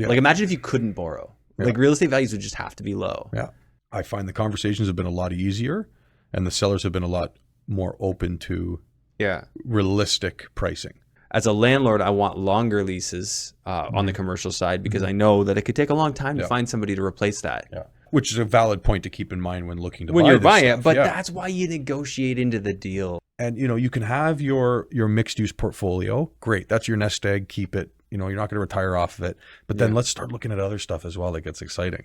Yeah. Like imagine if you couldn't borrow. Yeah. Like real estate values would just have to be low. Yeah. I find the conversations have been a lot easier and the sellers have been a lot more open to realistic pricing. As a landlord, I want longer leases on the commercial side because I know that it could take a long time to find somebody to replace that. Yeah. Which is a valid point to keep in mind when looking to when buy you're this buying stuff. it, but that's why you negotiate into the deal. And you can have your mixed use portfolio. Great. That's your nest egg. Keep it. You're not going to retire off of it. But then let's start looking at other stuff as well that gets exciting.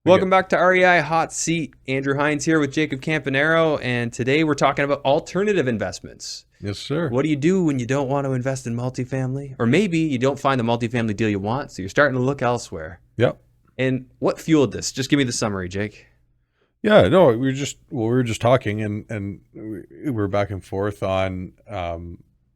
Welcome back to REI Hot Seat. Andrew Hines here with Jacob Campagnaro, and today we're talking about alternative investments. Yes, sir. What do you do when you don't want to invest in multifamily? Or maybe you don't find the multifamily deal you want, so you're starting to look elsewhere. Yep. And what fueled this? Just give me the summary, Jake. Yeah, no, we were just talking and we were back and forth on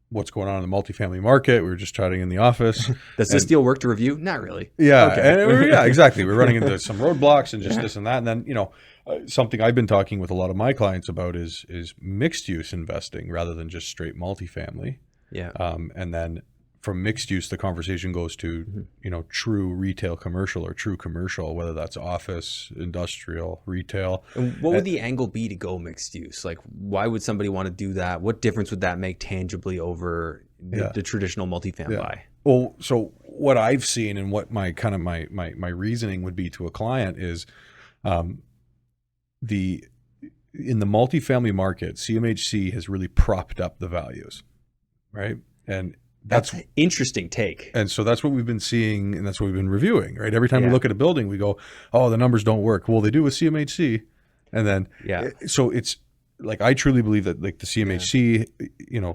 what's going on in the multifamily market. We were just chatting in the office. Does this deal work to review? Not really. Yeah, Okay. yeah, exactly. We're running into some roadblocks and just this and that. And then, something I've been talking with a lot of my clients about is mixed use investing rather than just straight multifamily. Yeah. And then from mixed use, the conversation goes to, true retail commercial or true commercial, whether that's office, industrial, retail. And what would the angle be to go mixed use? Like, why would somebody want to do that? What difference would that make tangibly over the traditional multifamily buy? Well, so what I've seen and what my reasoning would be to a client is in the multifamily market, CMHC has really propped up the values, right? And that's an interesting take. And so that's what we've been seeing and that's what we've been reviewing, right? Every time we look at a building, we go, oh, the numbers don't work. Well, they do with CMHC. And then, so it's like, I truly believe that like the CMHC,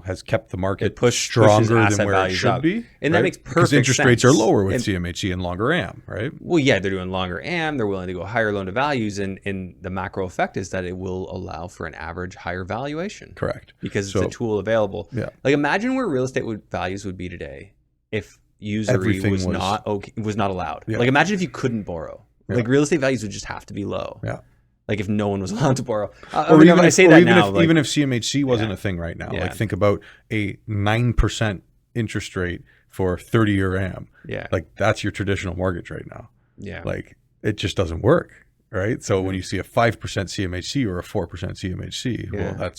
has kept the market stronger than where it should be. And that makes perfect sense. Because interest rates are lower with CMHC and longer AM, right? Well, yeah, they're doing longer AM. They're willing to go higher loan to values. And the macro effect is that it will allow for an average higher valuation. Correct. Because it's a tool available. Yeah. Like imagine where real estate values would be today if usury was not allowed. Yeah. Like imagine if you couldn't borrow. Yeah. Like real estate values would just have to be low. Yeah. Like if no one was allowed to borrow. Even if CMHC Yeah. wasn't a thing right now. Like think about a 9% interest rate for 30-year AM. Yeah. Like that's your traditional mortgage right now. Yeah. Like it just doesn't work, right? So when you see a 5% CMHC or a 4% CMHC, well,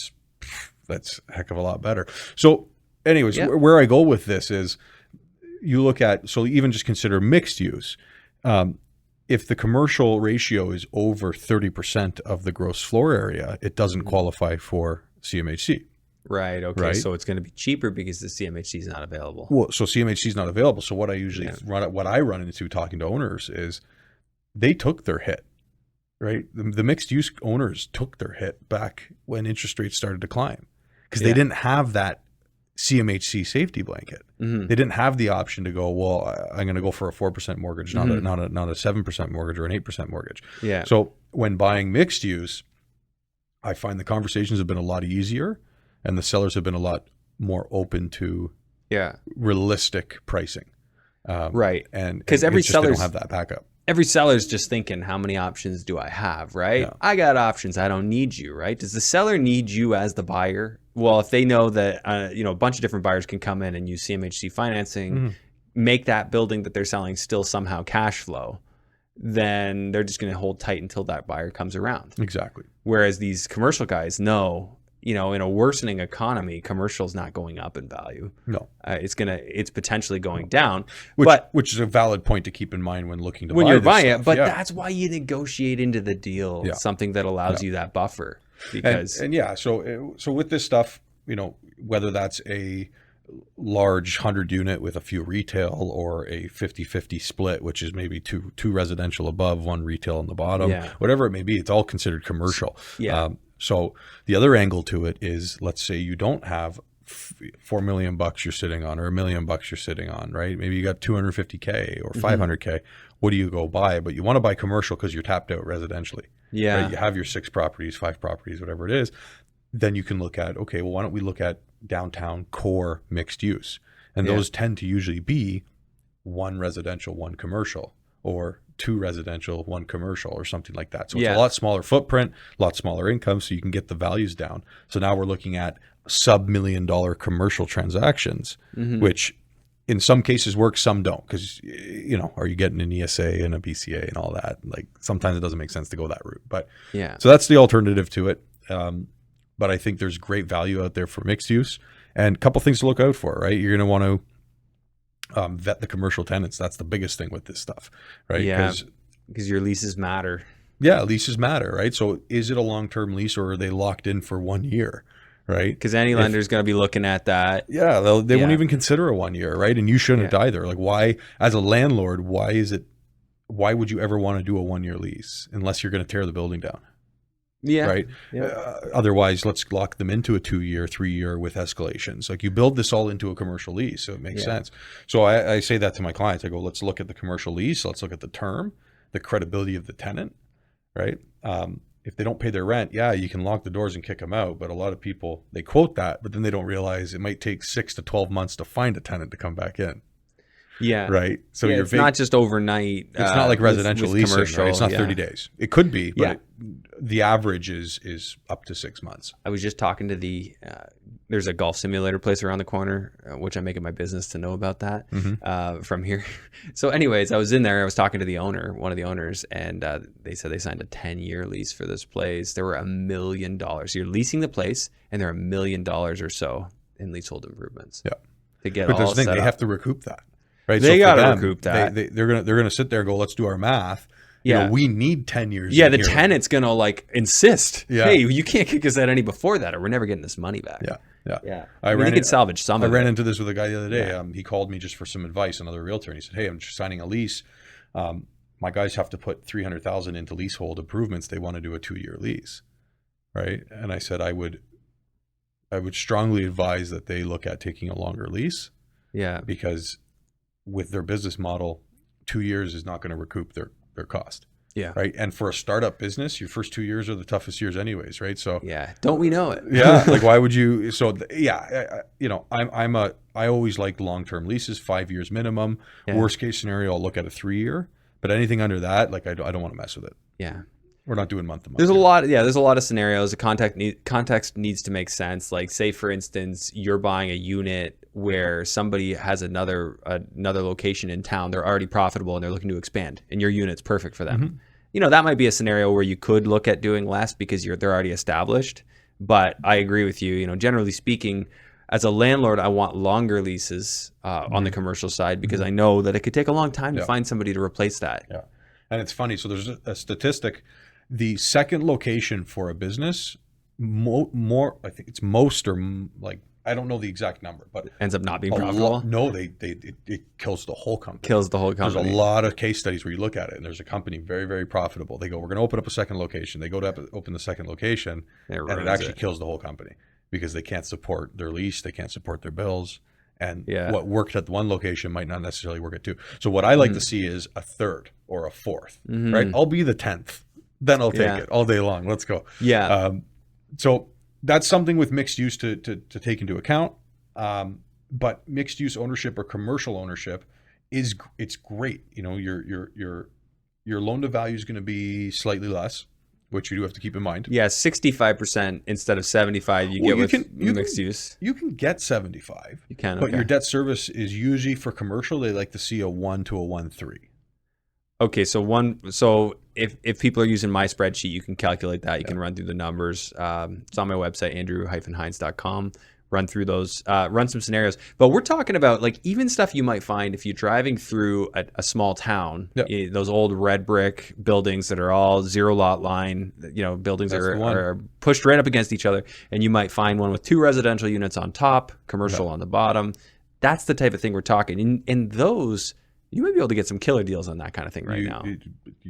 that's a heck of a lot better. So anyways, where I go with this is you look at, so even just consider mixed use. If the commercial ratio is over 30% of the gross floor area, it doesn't qualify for CMHC. Right. Okay. Right? So it's going to be cheaper because the CMHC is not available. Well, so CMHC is not available. So what I usually run into talking to owners is they took their hit, right? The mixed use owners took their hit back when interest rates started to climb because they didn't have that CMHC safety blanket. They didn't have the option to go, well, I'm going to go for a 4% mortgage, not a 7% mortgage or an 8% mortgage. Yeah. So when buying mixed use, I find the conversations have been a lot easier and the sellers have been a lot more open to realistic pricing. Right. And because every seller don't have that backup. Every seller's just thinking, how many options do I have, right? Yeah. I got options. I don't need you, right? Does the seller need you as the buyer? Well, if they know that, a bunch of different buyers can come in and use CMHC financing, make that building that they're selling still somehow cash flow, then they're just going to hold tight until that buyer comes around. Exactly. Whereas these commercial guys know, in a worsening economy, commercial's not going up in value. No, it's potentially going down. Which is a valid point to keep in mind when looking to when buy you're this buying stuff. it. But that's why you negotiate into the deal something that allows you that buffer. Because so with this stuff, whether that's a large 100 unit with a few retail or a 50-50 split, which is maybe two residential above, one retail on the bottom, whatever it may be, it's all considered commercial. Yeah. So the other angle to it is, let's say you don't have $4 million you're sitting on or $1 million you're sitting on, right? Maybe you got 250K or 500K. What do you go buy? But you want to buy commercial because you're tapped out residentially. Yeah. Right? You have your 6 properties, 5 properties, whatever it is. Then you can look at, okay, well, why don't we look at downtown core mixed use? And those tend to usually be 1 residential, 1 commercial, or 2 residential, 1 commercial, or something like that. So it's a lot smaller footprint, a lot smaller income, so you can get the values down. So now we're looking at sub-$1 million commercial transactions, which in some cases work, some don't, because are you getting an ESA and a BCA and all that? Like sometimes it doesn't make sense to go that route. But so that's the alternative to it. But I think there's great value out there for mixed use, and a couple things to look out for. Right, you're going to want to vet the commercial tenants. That's the biggest thing with this stuff, right? Yeah, because your leases matter. Yeah, leases matter, right? So is it a long-term lease, or are they locked in for 1 year, right? Because any lender is going to be looking at that. Yeah, they won't even consider a 1 year, right? And you shouldn't either. Like, why, as a landlord, why would you ever want to do a 1 year lease unless you're going to tear the building down? Yeah. Right. Yeah. Otherwise, let's lock them into a 2 year, 3 year with escalations. Like you build this all into a commercial lease, so it makes sense. So I say that to my clients. I go, let's look at the commercial lease. Let's look at the term, the credibility of the tenant. Right. If they don't pay their rent, you can lock the doors and kick them out. But a lot of people, they quote that, but then they don't realize it might take 6 to 12 months to find a tenant to come back in. Yeah. Right. So it's not just overnight. It's not like residential with leasing, right? It's not 30 days. It could be, but the average is up to 6 months. I was just talking to there's a golf simulator place around the corner, which I make it my business to know about that from here. So anyways, I was in there. I was talking to one of the owners, and they said they signed a 10-year lease for this place. There were $1 million. You're leasing the place, and there are $1 million or so in leasehold improvements. Yeah. To get but all there's the thing, set they up. have to recoup that. Right. They got to recoup that. They're gonna sit there and go, let's do our math. Yeah. We need 10 years. Yeah, the tenant's gonna insist. Yeah. Hey, you can't kick us out any before that, or we're never getting this money back. Yeah. I mean, they could salvage some. I of ran it. into this with a guy the other day. He called me just for some advice, another realtor, and he said, "Hey, I'm just signing a lease. My guys have to put $300,000 into leasehold improvements. They want to do a 2 year lease, right?" And I said, I would strongly advise that they look at taking a longer lease. Yeah, because with their business model, 2 years is not going to recoup their cost. Yeah. Right. And for a startup business, your first 2 years are the toughest years anyways. Right. So don't we know it? Like, why would you? So I always like long-term leases, 5 years minimum. Worst case scenario, I'll look at a 3 year, but anything under that, like I don't want to mess with it. Yeah. We're not doing month to month. There's a lot of scenarios. The context needs to make sense. Like, say for instance, you're buying a unit where somebody has another location in town. They're already profitable and they're looking to expand, and your unit's perfect for them. That might be a scenario where you could look at doing less because they're already established. But I agree with you. Generally speaking, as a landlord, I want longer leases on the commercial side because I know that it could take a long time to find somebody to replace that. Yeah, and it's funny. So there's a statistic. The second location for a business, more I think it's most, or like, I don't know the exact number, but it ends up not being profitable. No, it kills the whole company. Kills the whole company. There's a lot of case studies where you look at it and there's a company very, very profitable. They go, we're going to open up a second location. They go to open the second location, and it actually kills the whole company because they can't support their lease, they can't support their bills, and what worked at the one location might not necessarily work at two. So what I like to see is a third or a fourth, right? I'll be the 10th. Then I'll take it all day long. Let's go. Yeah. So that's something with mixed use to take into account. But mixed use ownership or commercial ownership it's great. Your loan to value is going to be slightly less, which you do have to keep in mind. Yeah, 65% instead of 75 you get with mixed use. You can get 75. You can, but your debt service is usually, for commercial, they like to see a 1 to a 1.3. Okay, so if people are using my spreadsheet, you can calculate that. You can run through the numbers. It's on my website, andrew-hines.com. Run through those, run some scenarios. But we're talking about even stuff you might find if you're driving through a small town. Those old red brick buildings that are all zero lot line. Buildings are pushed right up against each other, and you might find one with 2 residential units on top, commercial on the bottom. That's the type of thing we're talking. In those, you might be able to get some killer deals on that kind of thing now.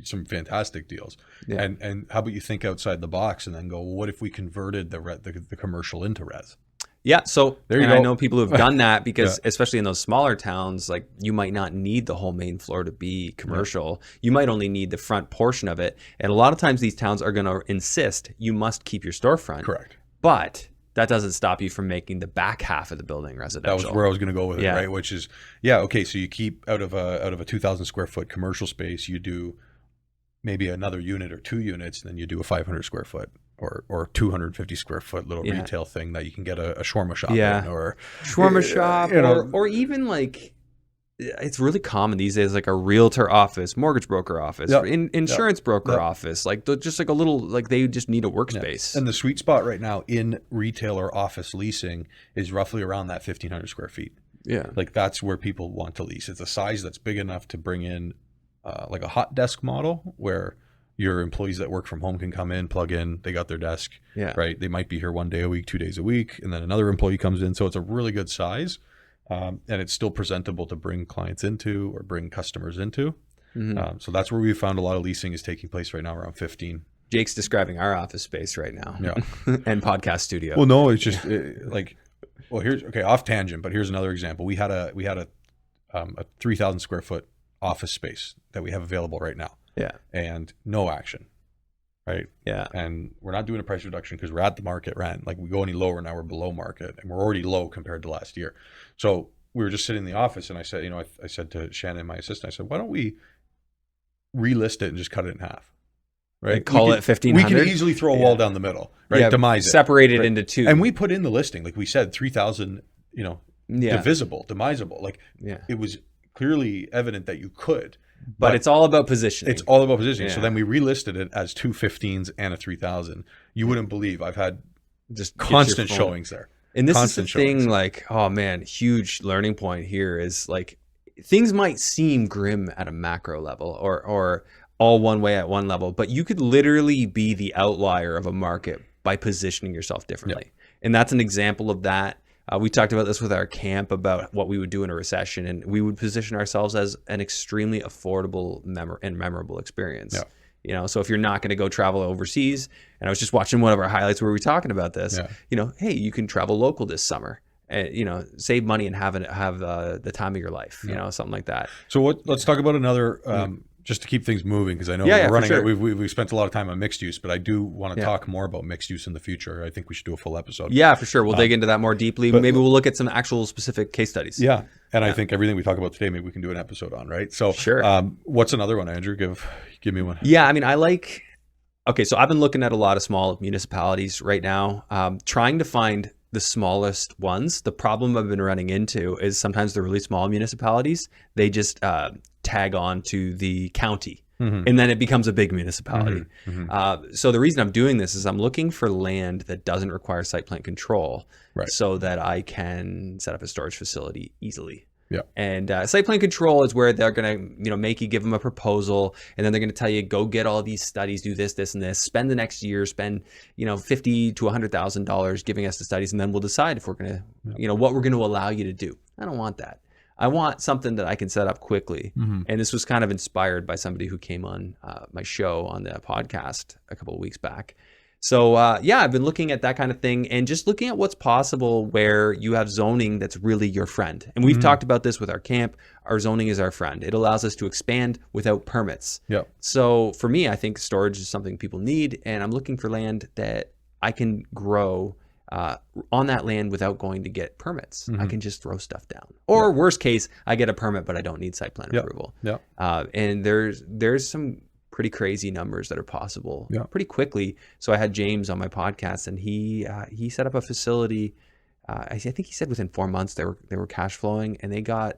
Some fantastic deals. Yeah. And how about you think outside the box and then go, well, what if we converted the commercial into res? Yeah, so there you go. I know people who've done that because especially in those smaller towns, like, you might not need the whole main floor to be commercial. You might only need the front portion of it. And a lot of times these towns are going to insist you must keep your storefront. Correct. But that doesn't stop you from making the back half of the building residential. That was where I was going to go with it, right? Which is, okay, so you keep out of a 2,000 square foot commercial space, you do maybe another unit or 2 units, and then you do a 500 square foot or 250 square foot little retail thing that you can get a shawarma shop in, or shawarma shop, or even like it's really common these days, like a realtor office, mortgage broker office, insurance broker office, like just like a little, like they just need a workspace. And the sweet spot right now in retailer office leasing is roughly around that 1,500 square feet. Yeah. Like that's where people want to lease. It's a size that's big enough to bring in like a hot desk model where your employees that work from home can come in, plug in, they got their desk, right? They might be here 1 day a week, 2 days a week, and then another employee comes in. So it's a really good size. And it's still presentable to bring clients into or bring customers into. So that's where we found a lot of leasing is taking place right now, around 15. Jake's describing our office space right now. And podcast studio. Well, no, it's just here's off tangent, but here's another example. We had a 3,000 square foot office space that we have available right now. Yeah. And no action. Right. Yeah. And we're not doing a price reduction because we're at the market rent. Like we go any lower now, we're below market, and we're already low compared to last year. So we were just sitting in the office, and I said, I said to Shannon, my assistant, I said, why don't we relist it and just cut it in half? Right. And call it 1,500. We can easily throw a wall down the middle, right? Yeah, demise it. Separate it into two. And we put in the listing, like we said, 3,000, divisible, demisable. Like it was clearly evident that you could. But it's all about positioning. It's all about positioning. So then we relisted it as 2 15s and a 3,000. You wouldn't believe I've had just constant showings there. And this is the thing, like, oh man, huge learning point here is like things might seem grim at a macro level or all one way at one level, but you could literally be the outlier of a market by positioning yourself differently. And that's an example of that. We talked about this with our camp about what we would do in a recession, and we would position ourselves as an extremely affordable and memorable experience. So if you're not going to go travel overseas, and I was just watching one of our highlights where we were talking about this, hey, you can travel local this summer, save money and have the time of your life, something like that. So let's talk about another, just to keep things moving, because I know we're running. Sure. We've spent a lot of time on mixed use, but I do want to talk more about mixed use in the future. I think we should do a full episode. Yeah, for sure. We'll dig into that more deeply. Maybe we'll look at some actual specific case studies. Yeah, and I think everything we talk about today, maybe we can do an episode on, right? So, sure. What's another one, Andrew? Give me one. Yeah, I mean, okay, so I've been looking at a lot of small municipalities right now, trying to find the smallest ones. The problem I've been running into is sometimes the really small municipalities, they just tag on to the county. And then it becomes a big municipality. So the reason I'm doing this is I'm looking for land that doesn't require site plan control, so that I can set up a storage facility easily. And site plan control is where they're going to, make you give them a proposal, and then they're going to tell you, go get all these studies, do this, this, and this, spend the next year, spend, $50,000 to $100,000 giving us the studies, and then we'll decide if we're going to, what we're going to allow you to do. I don't want that. I want something that I can set up quickly. And this was kind of inspired by somebody who came on my show on the podcast a couple of weeks back. So I've been looking at that kind of thing and just looking at what's possible where you have zoning that's really your friend. And we've talked about this with our camp. Our zoning is our friend. It allows us to expand without permits. So for me, I think storage is something people need, and I'm looking for land that I can grow on that land without going to get permits. I can just throw stuff down. Or worst case, I get a permit, but I don't need site plan approval. And there's some pretty crazy numbers that are possible pretty quickly. So I had James on my podcast, and he set up a facility. I think he said within 4 months they were cash flowing, and they got,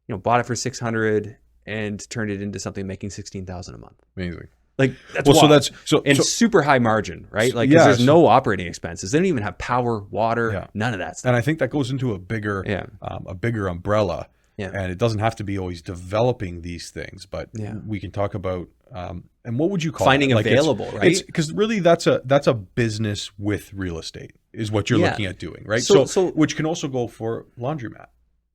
bought it for $600 and turned it into something making $16,000 a month. Amazing. Like that's wild. So super high margin, right? Like there's no operating expenses. They don't even have power, water, none of that stuff. And I think that goes into a bigger umbrella. And it doesn't have to be always developing these things, but we can talk about and what would you call finding it? Like available, right? Because really that's a business with real estate is what you're looking at doing, right? So which can also go for laundromat.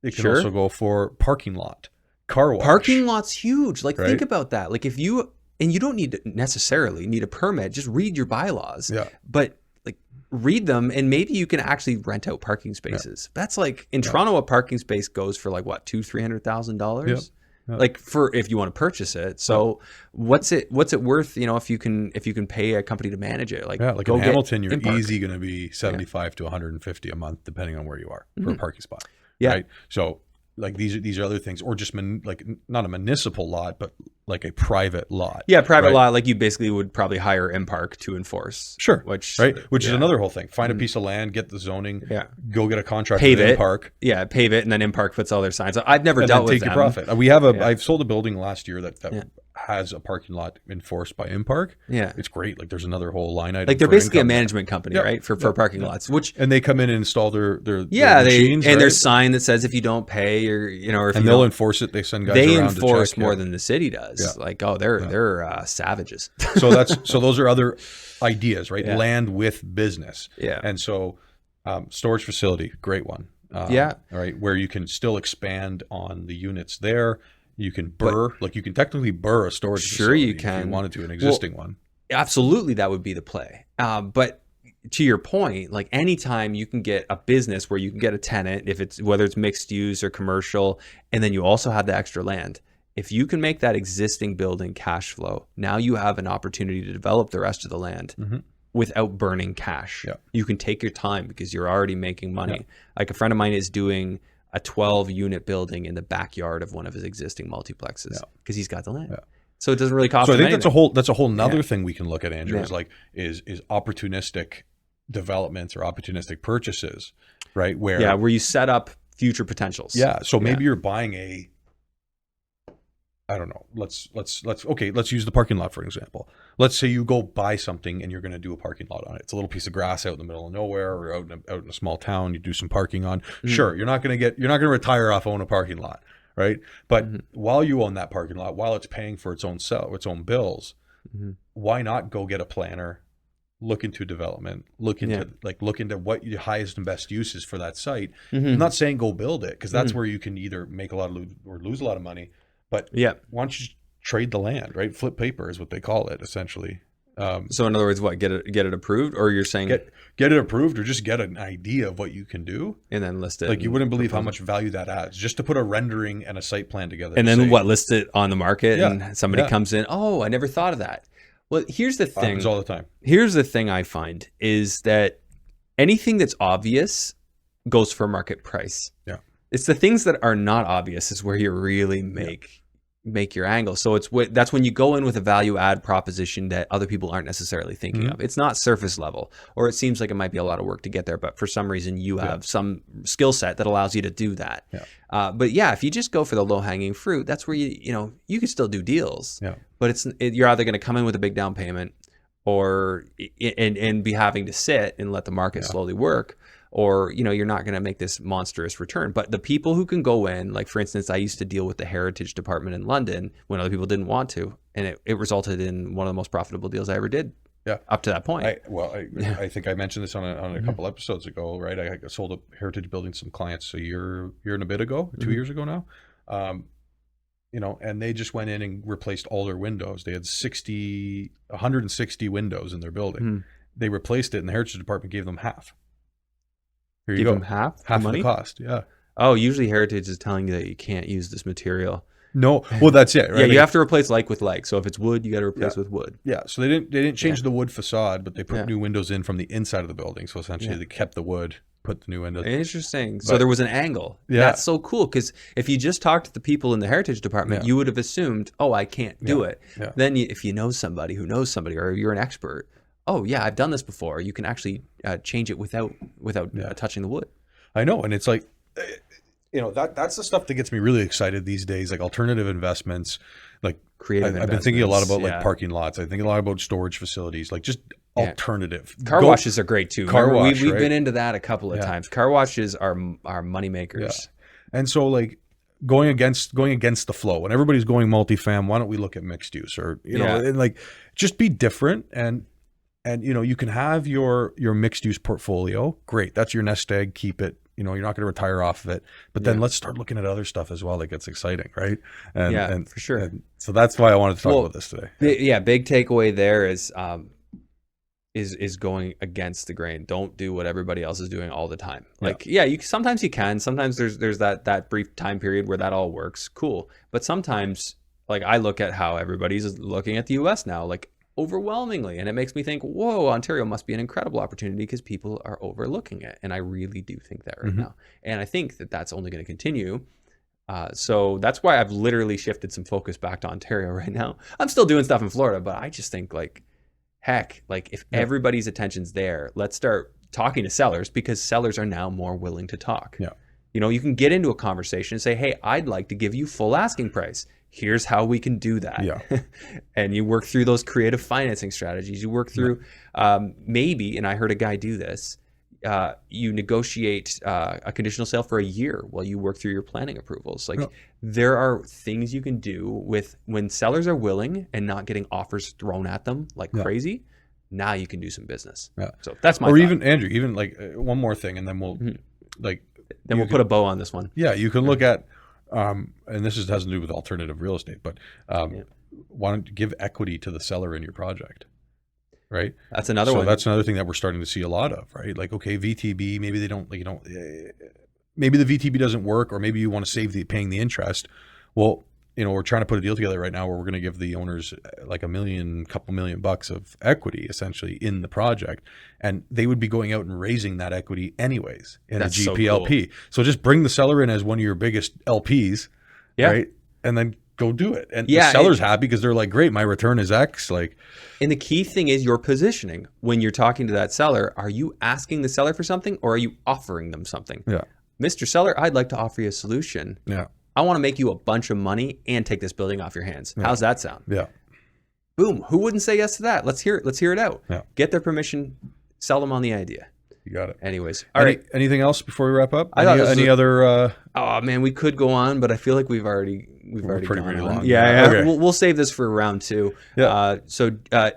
It can also go for parking lot, car wash. Parking lot's huge. Like think about that. Like if you don't necessarily need a permit, just read your bylaws. But like read them, and maybe you can actually rent out parking spaces. That's like in Toronto, a parking space goes for like what, $200,000-$300,000. Like for if you want to purchase it. So what's it worth? If you can pay a company to manage it. Like like in Hamilton, you're easy going to be $75 to $150 a month, depending on where you are for a parking spot. Right. So like these are other things, or just like not a municipal lot, but like a private lot. Yeah, private right? lot, like you basically would probably hire MPark to enforce. Sure. Which is another whole thing. Find a piece of land, get the zoning, go get a contract pave with it. MPark. Yeah, pave it, and then MPark puts all their signs. I've never and dealt then with take them. your profit. We have I've sold a building last year that has a parking lot enforced by MPark. Yeah. It's great. Like there's another whole line item. Like they're basically a management company, right? For parking lots. And they come in and install their machines. And there's a sign that says if you don't pay or or if and they'll enforce it. They send guys around to enforce check, more than the city does. Yeah. Like, they're savages. so those are other ideas, right? Land with business. Yeah. And so storage facility, great one. All right, where you can still expand on the units there. You can you can technically burr a storage facility you can. if you wanted to, an existing one. Absolutely, that would be the play. But to your point, like anytime you can get a business where you can get a tenant, whether it's mixed use or commercial, and then you also have the extra land. If you can make that existing building cash flow, now you have an opportunity to develop the rest of the land without burning cash. Yeah. You can take your time because you're already making money. Yeah. Like a friend of mine is doing a 12-unit building in the backyard of one of his existing multiplexes because he's got the land. Yeah. So it doesn't really cost him anything. That's a whole nother thing we can look at, Andrew, is opportunistic developments or opportunistic purchases, right? Where you set up future potentials. Yeah. So maybe you're buying I don't know. Let's use the parking lot for an example. Let's say you go buy something and you're going to do a parking lot on it. It's a little piece of grass out in the middle of nowhere or out in a small town. You do some parking on. Sure, you're not going to retire off own a parking lot, right? But while you own that parking lot, while it's paying for its own bills, why not go get a planner, look into development, look into what your highest and best use is for that site. I'm not saying go build it because that's where you can either make a lot of or lose a lot of money. But why don't you trade the land, right? Flip paper is what they call it, essentially. So in other words, get it approved, or you're saying get it approved, or just get an idea of what you can do, and then list it. Like you wouldn't believe how much value that adds, just to put a rendering and a site plan together. And then list it on the market, and somebody comes in. Oh, I never thought of that. Well, here's the thing. Happens all the time. Here's the thing I find is that anything that's obvious goes for market price. Yeah. It's the things that are not obvious is where you really make your angle. So that's when you go in with a value add proposition that other people aren't necessarily thinking of. It's not surface level, or it seems like it might be a lot of work to get there, but for some reason you have some skill set that allows you to do that. Yeah. But if you just go for the low hanging fruit, that's where you can still do deals. Yeah. But you're either going to come in with a big down payment, or and be having to sit and let the market slowly work. Or, you're not going to make this monstrous return. But the people who can go in, like, for instance, I used to deal with the heritage department in London when other people didn't want to. And it resulted in one of the most profitable deals I ever did up to that point. I think I mentioned this on a couple episodes ago, right? I sold a heritage building to some clients a year and a bit ago, 2 years ago now. And they just went in and replaced all their windows. They had 160 windows in their building. They replaced it, and the heritage department gave them half. Here you Give go. them half of money? The cost. Yeah. Oh, usually Heritage is telling you that you can't use this material. No, well, that's it. Right? Yeah, you have to replace like with like. So if it's wood, you got to replace with wood. Yeah. So they didn't change the wood facade, but they put new windows in from the inside of the building. So essentially, they kept the wood, put the new windows. Interesting. So there was an angle. Yeah. That's so cool, because if you just talked to the people in the Heritage department, you would have assumed, oh, I can't do it. Yeah. Then if you know somebody who knows somebody, or you're an expert, oh yeah, I've done this before. You can actually change it without touching the wood. I know, and it's like, that's the stuff that gets me really excited these days, like alternative investments, like creative. I've been thinking a lot about like parking lots. I think a lot about storage facilities, like just alternative. Car washes are great too. We've been into that a couple of times. Car washes are money makers. Yeah. And so like going against the flow, when everybody's going multifam, why don't we look at mixed use, or and like just be different. And you can have your mixed use portfolio. Great. That's your nest egg. Keep it. You're not going to retire off of it. But then let's start looking at other stuff as well that gets exciting, right? And for sure. And so that's why I wanted to talk about this today. Big takeaway there is going against the grain. Don't do what everybody else is doing all the time. Like, sometimes you can. Sometimes there's that brief time period where that all works. Cool. But sometimes, like, I look at how everybody's looking at the U.S. now, like, overwhelmingly, and it makes me think, whoa, Ontario must be an incredible opportunity because people are overlooking it. And I really do think that right now. And I think that that's only going to continue So that's why I've literally shifted some focus back to Ontario right now. I'm still doing stuff in Florida, but I just think like, heck, like if everybody's attention's there, let's start talking to sellers, because sellers are now more willing to talk. Yeah. You know, you can get into a conversation and say, hey, I'd like to give you full asking price. Here's how we can do that. Yeah. And you work through those creative financing strategies. You work through maybe, and I heard a guy do this, you negotiate a conditional sale for a year while you work through your planning approvals. Like there are things you can do with when sellers are willing and not getting offers thrown at them like crazy. Now you can do some business. Yeah. So that's my thought. Even Andrew, even like one more thing, and then we'll then we'll put a bow on this one. Yeah, you can look at, and this has to do with alternative real estate, but why don't you give equity to the seller in your project? Right. That's another one. So that's another thing that we're starting to see a lot of, right? Like, okay, VTB, maybe they don't, maybe the VTB doesn't work, or maybe you want to save paying the interest. Well, we're trying to put a deal together right now where we're going to give the owners like couple million bucks of equity essentially in the project. And they would be going out and raising that equity anyways in a GPLP. So just bring the seller in as one of your biggest LPs, right? And then go do it. And the seller's happy because they're like, great, my return is X. And the key thing is your positioning. When you're talking to that seller, are you asking the seller for something, or are you offering them something? Yeah. Mr. Seller, I'd like to offer you a solution. Yeah. I want to make you a bunch of money and take this building off your hands. Yeah. How's that sound? Yeah. Boom. Who wouldn't say yes to that? Let's hear it out. Yeah. Get their permission, sell them on the idea. You got it. Anyways. All right. Anything else before we wrap up? Any other? Oh man, we could go on, but I feel like we've already pretty gone long. on. Yeah. Okay. We'll save this for round 2. Yeah. So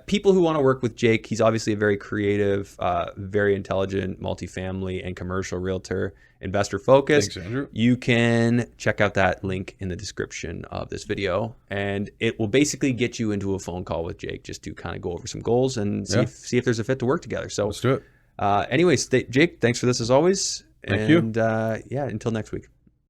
people who want to work with Jake, he's obviously a very creative, very intelligent multifamily and commercial realtor, investor focused. Thanks, Andrew. You can check out that link in the description of this video, and it will basically get you into a phone call with Jake just to kind of go over some goals and see if there's a fit to work together. So let's do it. Anyways, Jake, thanks for this as always. Thank you. And until next week.